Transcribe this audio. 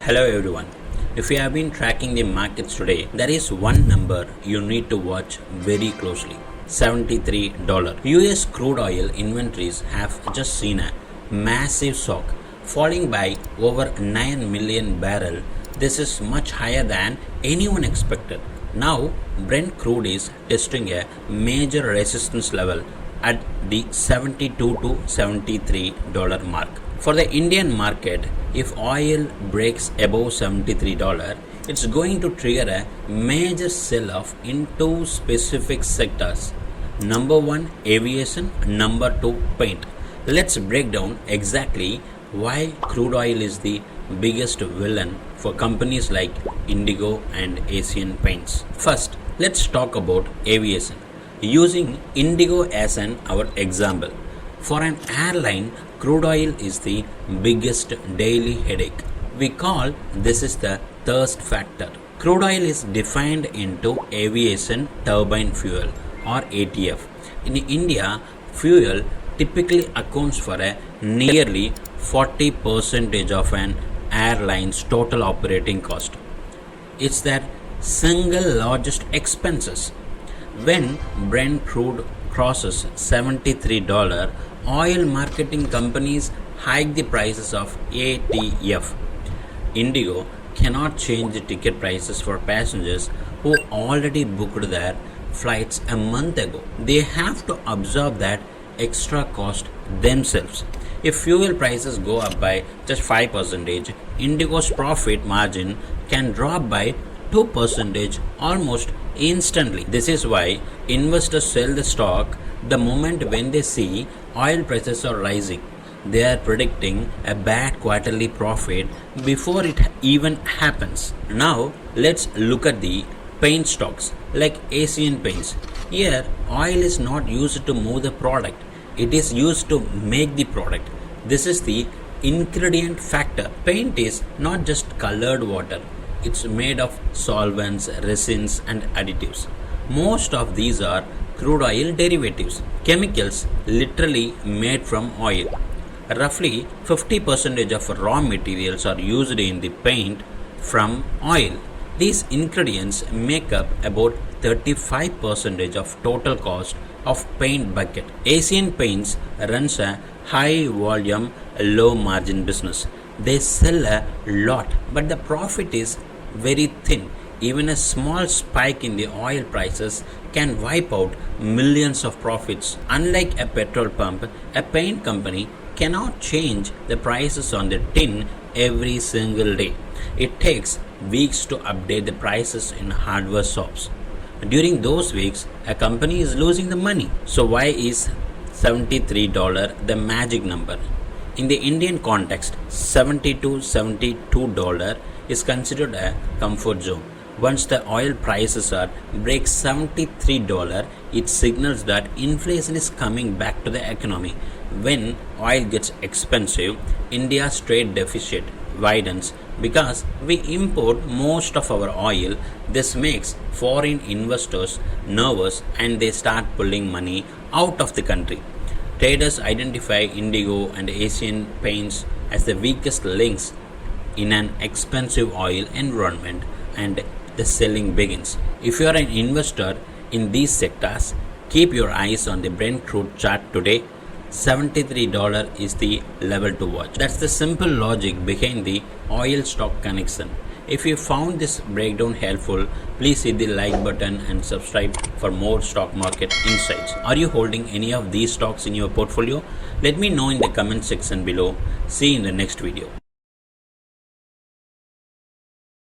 Hello everyone. If you have been tracking the markets today, there is one number you need to watch very closely. $73. US crude oil inventories have just seen a massive shock, falling by over 9 million barrels. This is much higher than anyone expected. Now, Brent crude is testing a major resistance level at the $72 to $73 mark. For the Indian market, if oil breaks above $73, it's going to trigger a major sell-off in two specific sectors. Number one, aviation. Number two, paint. Let's break down exactly why crude oil is the biggest villain for companies like Indigo and Asian Paints. First, let's talk about aviation. Using Indigo as our example. For an airline, crude oil is the biggest daily headache. We call this is the thirst factor. Crude oil is defined into aviation turbine fuel or ATF. In India, fuel typically accounts for a nearly 40% of an airline's total operating cost. It's their single largest expenses. When Brent crude crosses $73, oil marketing companies hike the prices of ATF. Indigo cannot change the ticket prices for passengers who already booked their flights a month ago. They have to absorb that extra cost themselves. If fuel prices go up by just 5%, Indigo's profit margin can drop by 2% almost instantly. This is why investors sell the stock the moment when they see oil prices are rising. They are predicting a bad quarterly profit before it even happens. Now let's look at the paint stocks like Asian Paints. Here oil is not used to move the product, it is used to make the product. This is the ingredient factor. Paint is not just colored water. It's made of solvents, resins and additives. Most of these are crude oil derivatives, chemicals literally made from oil. Roughly 50% of raw materials are used in the paint from oil. These ingredients make up about 35% of total cost of paint bucket. Asian Paints runs a high volume, low margin business. They sell a lot, but the profit is very thin. Even a small spike in the oil prices can wipe out millions of profits. Unlike a petrol pump, a paint company cannot change the prices on the tin every single day. It takes weeks to update the prices in hardware shops. During those weeks, a company is losing the money. So why is $73 the magic number? In the Indian context, $70 to $72 is considered a comfort zone. Once the oil prices break $73, it signals that inflation is coming back to the economy. When oil gets expensive, India's trade deficit widens because we import most of our oil. This makes foreign investors nervous and they start pulling money out of the country. Traders identify Indigo and Asian Paints as the weakest links in an expensive oil environment, and the selling begins. If you are an investor in these sectors, keep your eyes on the Brent crude chart today. $73 is the level to watch. That's the simple logic behind the oil stock connection. If you found this breakdown helpful, please hit the like button and subscribe for more stock market insights. Are you holding any of these stocks in your portfolio? Let me know in the comment section below. See you in the next video.